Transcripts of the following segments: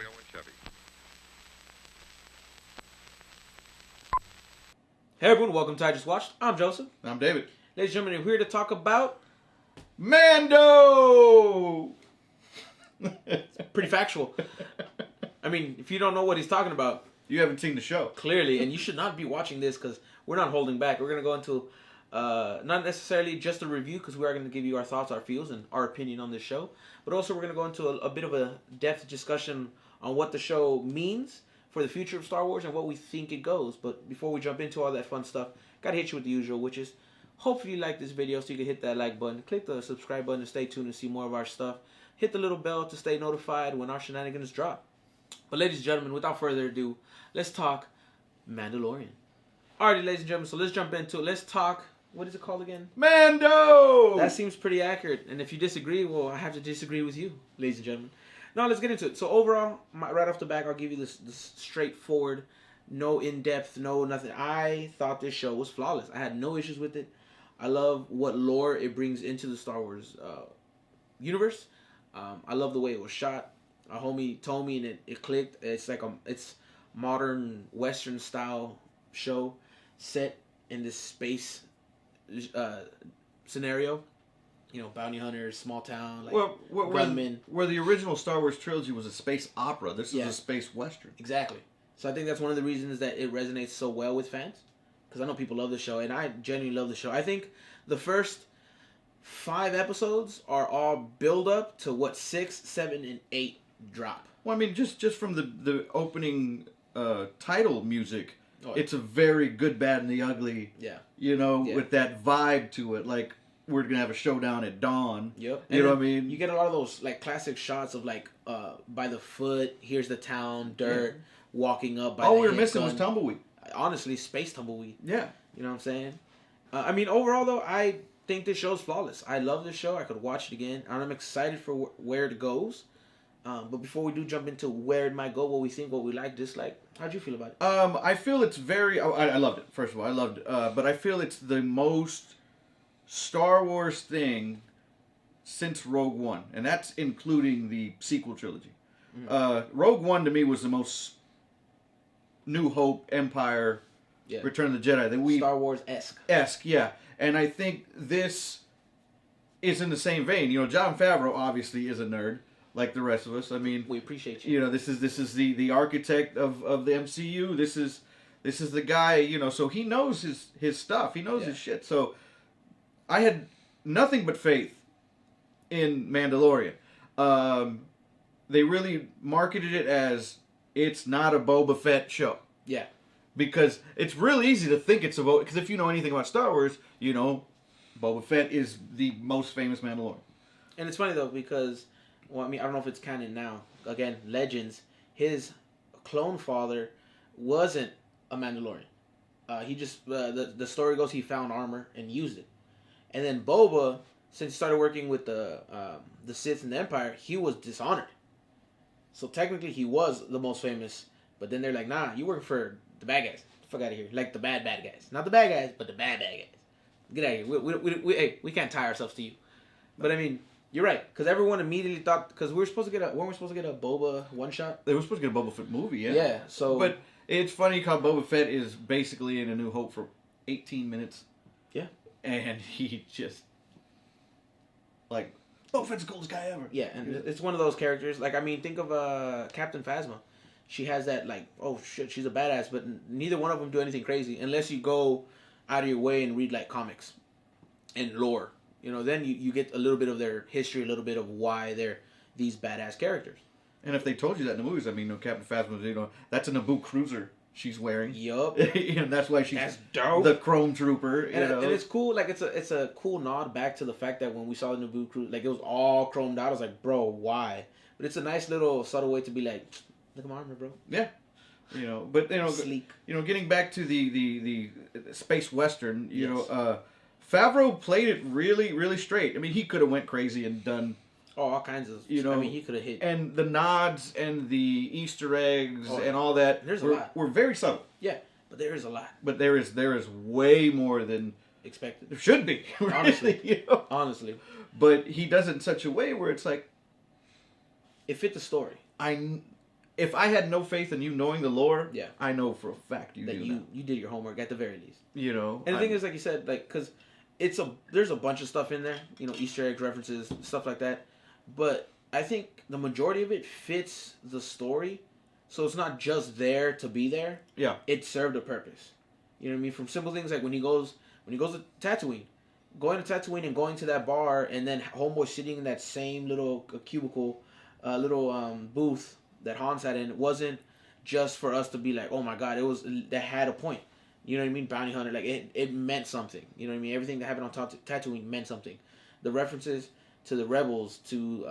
Palio and Chevy. Hey everyone, welcome to I Just Watched. I'm Joseph. I'm David. Ladies and gentlemen, we're here to talk about... Mando! It's pretty factual. I mean, if you don't know what he's talking about... You haven't seen the show. Clearly, and you should not be watching this because we're not holding back. We're going to go into not necessarily just a review because we are going to give you our thoughts, our feels, and our opinion on this show. But also we're going to go into a bit of a depth discussion on what the show means for the future of Star Wars and what we think it goes. But before we jump into all that fun stuff, got to hit you with the usual, which is hopefully you like this video so you can hit that like button. Click the subscribe button to stay tuned and see more of our stuff. Hit the little bell to stay notified when our shenanigans drop. But ladies and gentlemen, without further ado, let's talk Mandalorian. Alrighty, ladies and gentlemen, so let's jump into it. Let's talk, what is it called again? Mando! That seems pretty accurate. And if you disagree, well, I have to disagree with you, ladies and gentlemen. Now, let's get into it. So overall, right off the back, I'll give you this straightforward, no in-depth, no nothing. I thought this show was flawless. I had no issues with it. I love what lore it brings into the Star Wars universe. I love the way it was shot. A homie told me and it clicked. It's like it's modern Western style show set in this space scenario. You know, bounty hunters, small town, like gunmen. Where the original Star Wars trilogy was a space opera, this is a space western. Exactly. So I think that's one of the reasons that it resonates so well with fans. Because I know people love the show, and I genuinely love the show. I think the first 5 episodes are all build up to what 6, 7, and 8 drop. Well, I mean, just from the opening title music, it's a very good, bad, and the ugly. Yeah. You know, with that vibe to it, like we're gonna have a showdown at dawn. Yep. You know what I mean? You get a lot of those like classic shots of like by the foot. Here's the town, dirt, walking up. By all the we were missing was tumbleweed. Honestly, space tumbleweed. Yeah. You know what I'm saying? I mean, overall though, I think this show's flawless. I love this show. I could watch it again, and I'm excited for where it goes. But before we do jump into where it might go, what we think, what we like, dislike, how'd you feel about it? I feel it's very... I loved it, first of all. I loved it. But I feel it's the most Star Wars thing since Rogue One. And that's including the sequel trilogy. Mm-hmm. Rogue One, to me, was the most New Hope, Empire, Return of the Jedi. That Star Wars-esque. Yeah. And I think this is in the same vein. You know, Jon Favreau obviously is a nerd. Like the rest of us, I mean, we appreciate you. You know, this is the architect of the MCU. This is the guy. You know, so he knows his stuff. He knows his shit. So I had nothing but faith in Mandalorian. They really marketed it as it's not a Boba Fett show. Yeah, because it's really easy to think it's about. Because if you know anything about Star Wars, you know Boba Fett is the most famous Mandalorian. And it's funny though because. Well, I mean, I don't know if it's canon now. Again, Legends, his clone father wasn't a Mandalorian. He just, the story goes he found armor and used it. And then Boba, since he started working with the Sith and the Empire, he was dishonored. So technically he was the most famous. But then they're like, nah, you work for the bad guys. Fuck out of here. Like the bad guys. Not the bad guys, but the bad guys. Get out of here. We can't tie ourselves to you. But I mean... You're right, because everyone immediately thought weren't we supposed to get a Boba one shot? They were supposed to get a Boba Fett movie, yeah. Yeah, so but it's funny how Boba Fett is basically in A New Hope for 18 minutes. Yeah, and he just like Boba Fett's the coolest guy ever. Yeah, and it's one of those characters. Like I mean, think of Captain Phasma. She has that like, oh shit, she's a badass, but neither one of them do anything crazy unless you go out of your way and read like comics and lore. You know, then you get a little bit of their history, a little bit of why they're these badass characters. And if they told you that in the movies, I mean, Captain Phasma, you know, that's a Naboo cruiser she's wearing. Yup. And that's why she's dope. The Chrome Trooper. You know? And it's cool. Like, it's a cool nod back to the fact that when we saw the Naboo cruiser, like, it was all chromed out. I was like, bro, why? But it's a nice little subtle way to be like, look at my armor, bro. Yeah. You know, but, you know, sleek. You know, getting back to the space western, you know, Favreau played it really, really straight. I mean, he could have went crazy and done... all kinds of... You know, I mean, he could have hit... And the nods and the Easter eggs and all that... There's a lot. Were very subtle. Yeah, but there is a lot. But there is way more than... expected. There should be. Honestly. You know? Honestly. But he does it in such a way where it's like... It fit the story. if I had no faith in you knowing the lore, Yeah. I know for a fact you that do you that. you did your homework at the very least. You know, And the thing is, like you said, like because there's a bunch of stuff in there, you know, Easter eggs, references, stuff like that. But I think the majority of it fits the story, so it's not just there to be there. Yeah. It served a purpose. You know what I mean? From simple things like when he goes to Tatooine, going to Tatooine and going to that bar, and then Homeboy sitting in that same little cubicle, booth that Han sat in, wasn't just for us to be like, oh my god, that had a point. You know what I mean? Bounty Hunter, like it meant something. You know what I mean? Everything that happened on Tatooine meant something. The references to the rebels, to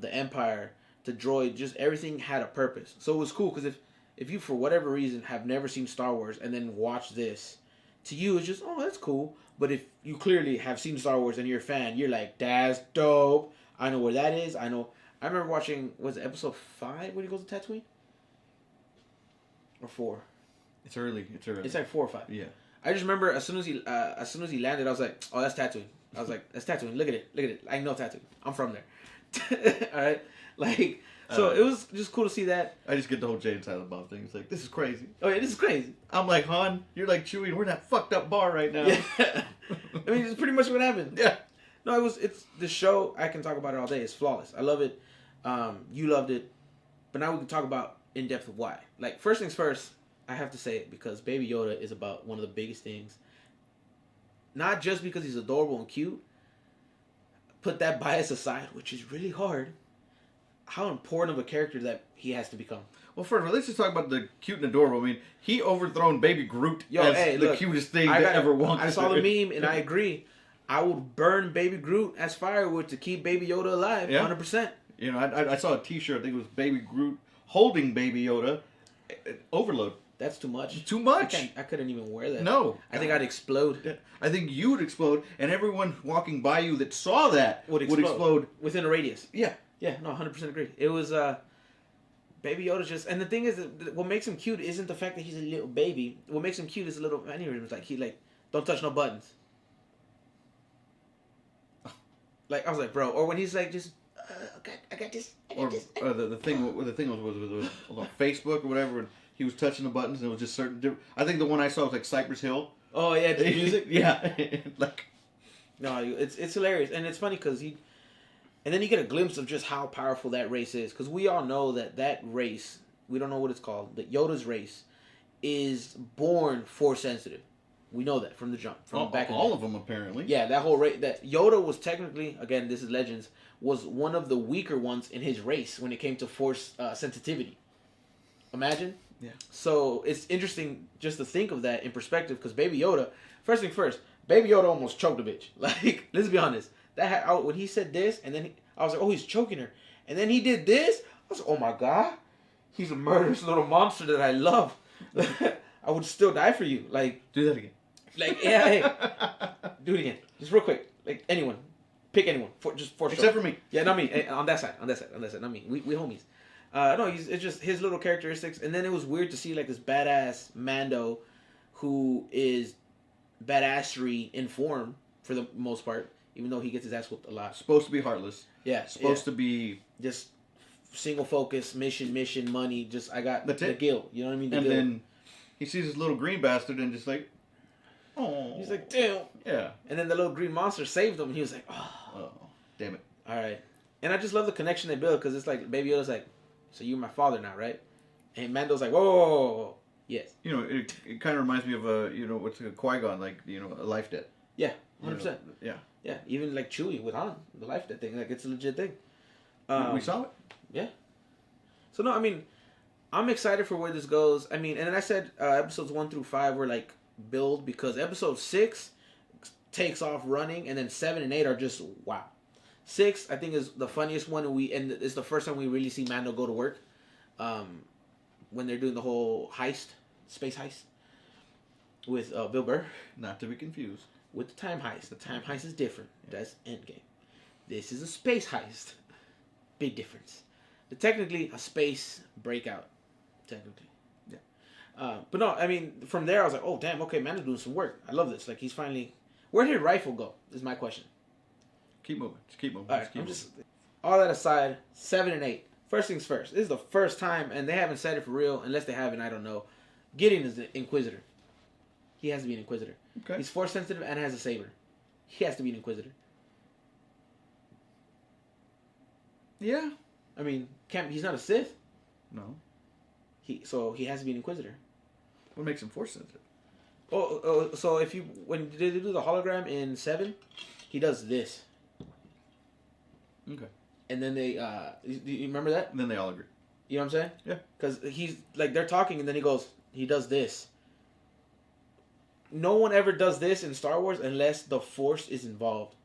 the Empire, to Droid, just everything had a purpose. So it was cool because if you for whatever reason have never seen Star Wars and then watch this, to you it's just, oh, that's cool. But if you clearly have seen Star Wars and you're a fan, you're like, that's dope. I know where that is. I remember watching, was it episode 5 when he goes to Tatooine? Or 4? It's early. It's like 4 or 5. Yeah. I just remember as soon as he landed, I was like, oh, that's Tatooine. I was like, that's Tatooine. Look at it. I know Tatooine. I'm from there. All right, like so it was just cool to see that. I just get the whole Jay and Silent Bob thing. It's like, this is crazy. Oh yeah, this is crazy. I'm like, Han, you're like Chewie, and we're in that fucked up bar right now. Yeah. I mean, it's pretty much what happened. Yeah. No, it's the show. I can talk about it all day. It's flawless. I love it. You loved it, but now we can talk about in depth of why. Like, first things first, I have to say it because Baby Yoda is about one of the biggest things. Not just because he's adorable and cute. Put that bias aside, which is really hard. How important of a character that he has to become. Well, first of all, let's just talk about the cute and adorable. I mean, he overthrown Baby Groot as the cutest thing that ever walked. I saw the meme, and I agree. I would burn Baby Groot as firewood to keep Baby Yoda alive, 100%. You know, I saw a T-shirt. I think it was Baby Groot holding Baby Yoda. Overload. That's too much. Too much. I couldn't even wear that. No. I think I'd explode. I think you would explode, and everyone walking by you that saw that would explode. Within a radius. Yeah. Yeah, no, 100% agree. It was, Baby Yoda's just, and the thing is, what makes him cute isn't the fact that he's a little baby. What makes him cute is a little mannerisms. Like, don't touch no buttons. Like, I was like, bro. Or when he's like, just, I got this. The thing was on Facebook or whatever, and he was touching the buttons, and it was just certain. I think the one I saw was like Cypress Hill. Oh yeah, the music. Yeah, like. No, it's hilarious, and it's funny because and then you get a glimpse of just how powerful that race is, because we all know that race, we don't know what it's called, but Yoda's race is born force sensitive. We know that from the jump, from back in all of them apparently. Yeah, that whole race. That Yoda was technically, again, this is Legends, was one of the weaker ones in his race when it came to force sensitivity. Imagine. Yeah. So it's interesting just to think of that in perspective, because Baby Yoda, first thing first, Baby Yoda almost choked a bitch. Like, let's be honest. When he said this, and then I was like, oh, he's choking her. And then he did this. I was like, oh my god, he's a murderous little monster that I love. I would still die for you. Like, do that again. Like, yeah, hey, do it again, just real quick. Like, anyone, pick anyone, except for me. Yeah, not me. On that side, not me. We homies. No, it's just his little characteristics, and then it was weird to see like this badass Mando, who is badassery in form for the most part, even though he gets his ass whooped a lot. Supposed to be heartless. Yeah. Supposed to be just single focus, mission, money. Just I got the guilt. You know what I mean? And then he sees this little green bastard and just like, oh. He's like, damn. Yeah. And then the little green monster saved him, and he was like, oh, damn it. All right. And I just love the connection they build, because it's like Baby Yoda's like, so you're my father now, right? And Mando's like, whoa. Yes. You know, it kind of reminds me of what's a Qui-Gon, like, a life debt. Yeah, 100%. Yeah. Yeah, even like Chewie with Han, the life debt thing, like it's a legit thing. We saw it. Yeah. So no, I mean, I'm excited for where this goes. I mean, and then I said episodes 1 through 5 were like build, because episode 6 takes off running, and then 7 and 8 are just wow. 6 I think is the funniest one, and it's the first time we really see Mando go to work. When they're doing the whole heist, space heist with Bill Burr. Not to be confused with the time heist. The time heist is different. That's Endgame. This is a space heist. Big difference. But technically a space breakout. Technically. Yeah. But no, I mean, from there I was like, oh damn, okay, Mando's doing some work. I love this. Like, he's finally, where did Rifle go? Is my question. Keep moving. Just keep moving. All right, all that aside, 7 and 8. First things first. This is the first time, and they haven't said it for real. Unless they haven't, I don't know. Gideon is the Inquisitor. He has to be an Inquisitor. Okay. He's Force sensitive and has a saber. He has to be an Inquisitor. Yeah. I mean, he's not a Sith. No. So he has to be an Inquisitor. What makes him Force sensitive? So when they do the hologram in 7, he does this. Okay. And then do you remember that? And then they all agree. You know what I'm saying? Yeah. Because he's like, they're talking and then he does this. No one ever does this in Star Wars unless the Force is involved.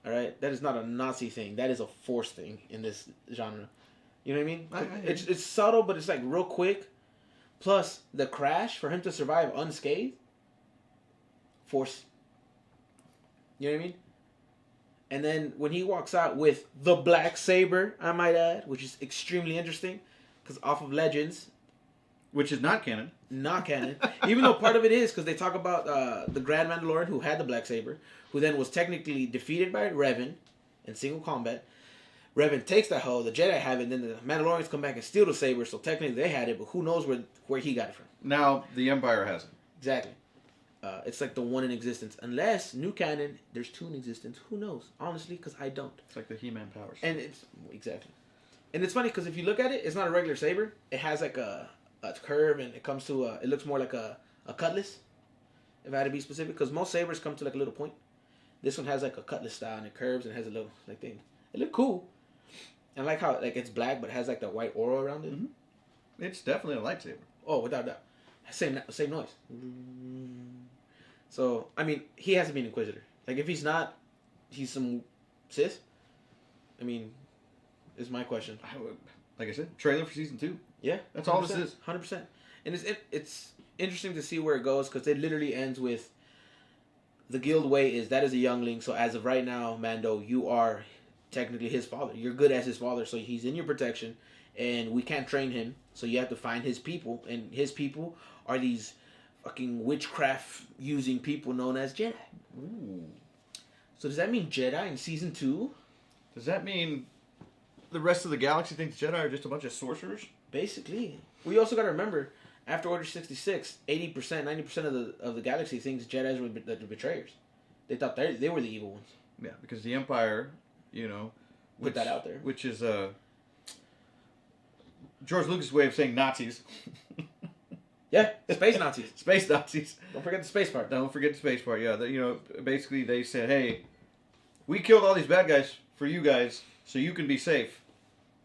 All right? That is not a Nazi thing. That is a Force thing in this genre. You know what I mean? It's subtle, but it's like real quick. Plus, the crash, for him to survive unscathed, Force. You know what I mean? And then when he walks out with the black saber, I might add, which is extremely interesting, because off of Legends. Which is not canon. Not canon. Even though part of it is, because they talk about the Grand Mandalorian who had the black saber, who then was technically defeated by Revan in single combat. Revan takes that hoe, the Jedi have it, and then the Mandalorians come back and steal the saber, so technically they had it, but who knows where he got it from. Now, the Empire has it. Exactly. It's like the one in existence. Unless, new canon, there's 2 in existence. Who knows? Honestly, because I don't. It's like the He-Man powers. And it's, exactly. And it's funny, because if you look at it, it's not a regular saber. It has like a curve, and it comes to it looks more like a cutlass, if I had to be specific, because most sabers come to like a little point. This one has like a cutlass style, and it curves, and it has a little like thing. It looked cool. And I like how like it's black, but it has like the white aura around it. Mm-hmm. It's definitely a lightsaber. Oh, without doubt. Same noise. So, I mean, he has to be an Inquisitor. Like, if he's not, he's some Sith. I mean, is my question. Like I said, trailer for season 2. Yeah. That's all this is. 100%. And it's interesting to see where it goes, because it literally ends with the Guild Way is, that is a youngling, so as of right now, Mando, you are technically his father. You're good as his father, so he's in your protection, and we can't train him, so you have to find his people, and his people are these fucking witchcraft using people known as Jedi. Ooh. So does that mean Jedi in season 2? Does that mean the rest of the galaxy thinks Jedi are just a bunch of sorcerers? Basically. We also got to remember, after Order 66, 80%, 90% of the galaxy thinks Jedis were the betrayers. They thought they were the evil ones. Yeah, because the Empire, you know, Put that out there. Which is George Lucas' way of saying Nazis. Yeah, space Nazis. Space Nazis. Don't forget the space part. Don't forget the space part. Yeah, basically they said, hey, we killed all these bad guys for you guys, so you can be safe.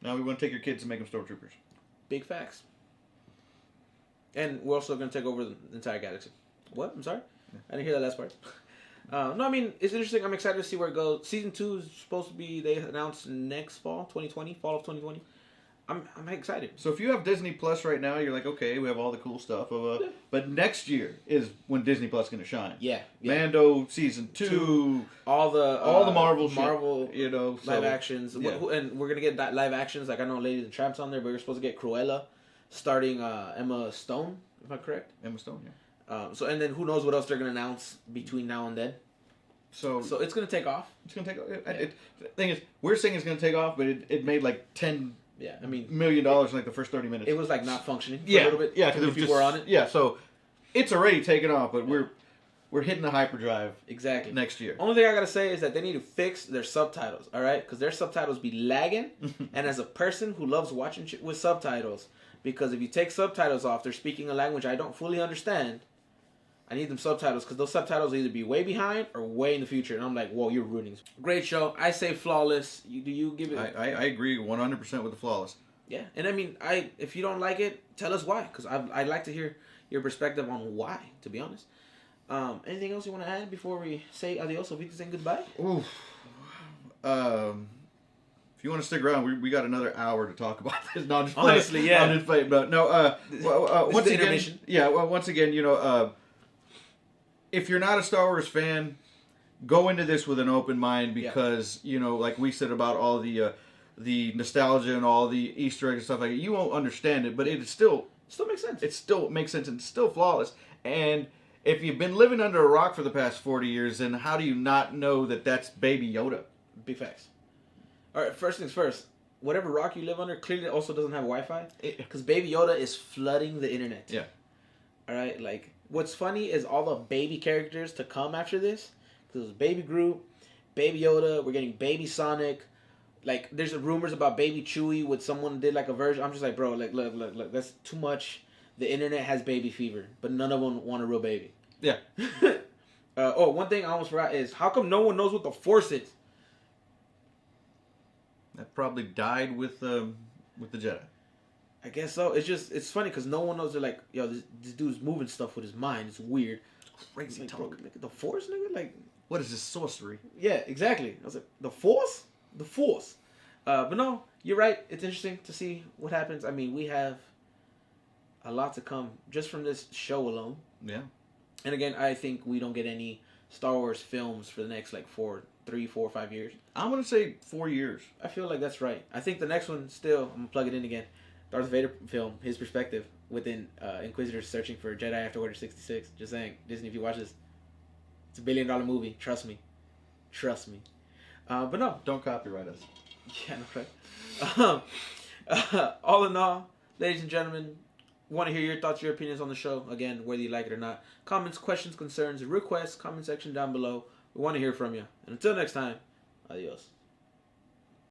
Now we want to take your kids and make them stormtroopers. Big facts. And we're also going to take over the entire galaxy. What? I'm sorry? Yeah. I didn't hear that last part. No, I mean, it's interesting. I'm excited to see where it goes. Season 2 is supposed to be, they announced next fall, 2020, fall of 2020. I'm excited. So if you have Disney Plus right now, you're like, okay, we have all the cool stuff. But next year is when Disney Plus is going to shine. Yeah. Mando season 2. All the Marvel shit, live actions. Yeah. And we're going to get live actions. Like, I know Lady and the Tramp's on there, but we're supposed to get Cruella starting Emma Stone, if I'm correct. Emma Stone, yeah. And then who knows what else they're going to announce between now and then. So it's going to take off. It's going to take off. Yeah. The thing is, we're saying it's going to take off, but it made like $10 million in like the first 30 minutes. It was like not functioning for a little bit. Yeah, because people were on it. Yeah, so it's already taken off, but we're hitting the hyperdrive exactly next year. Only thing I gotta say is that they need to fix their subtitles, all right? Because their subtitles be lagging, and as a person who loves watching shit with subtitles, because if you take subtitles off, they're speaking a language I don't fully understand. I need them subtitles, because those subtitles will either be way behind or way in the future, and I'm like, whoa, you're ruining it. Great show. I say flawless. Do you give it? I agree 100% with the flawless. Yeah, and I mean, if you don't like it, tell us why, because I'd like to hear your perspective on why, to be honest. Anything else you want to add before we say adios, or we say goodbye? Oof. If you want to stick around, we got another hour to talk about this. No, just honestly, yeah. I'm just playing, but no. Once again, intermission. Yeah. Well, once again, if you're not a Star Wars fan, go into this with an open mind, because like we said about all the nostalgia and all the Easter eggs and stuff like that, you won't understand it, but it still makes sense. It still makes sense, and it's still flawless. And if you've been living under a rock for the past 40 years, then how do you not know that that's Baby Yoda? Big facts. All right, first things first. whatever rock you live under clearly also doesn't have Wi-Fi. Because Baby Yoda is flooding the internet. Yeah. All right. Like, what's funny is all the baby characters to come after this. Because it was Baby Groot, Baby Yoda. We're getting Baby Sonic. Like, there's rumors about Baby Chewie with someone did like a version. I'm just like, bro, like, look, that's too much. The internet has baby fever, but none of them want a real baby. Yeah. One thing I almost forgot is, how come no one knows what the Force is? That probably died with the Jedi. I guess so. It's funny because no one knows. They're like, yo, this dude's moving stuff with his mind. It's weird. Crazy like, talk. bro, like, the Force, nigga? Like, what is this sorcery? Yeah, exactly. I was like, the Force? The Force. But no, you're right. It's interesting to see what happens. I mean, we have a lot to come just from this show alone. Yeah. And again, I think we don't get any Star Wars films for the next, like, 3, 4, 5 years. I'm going to say 4 years. I feel like that's right. I think the next one still, I'm going to plug it in again. Darth Vader film, his perspective within Inquisitors searching for Jedi after Order 66. Just saying, Disney, if you watch this, it's $1 billion movie. Trust me. Trust me. But no. Don't copyright us. Yeah, no, right. All in all, ladies and gentlemen, want to hear your thoughts, your opinions on the show. Again, whether you like it or not. Comments, questions, concerns, requests, comment section down below. We want to hear from you. And until next time, adios.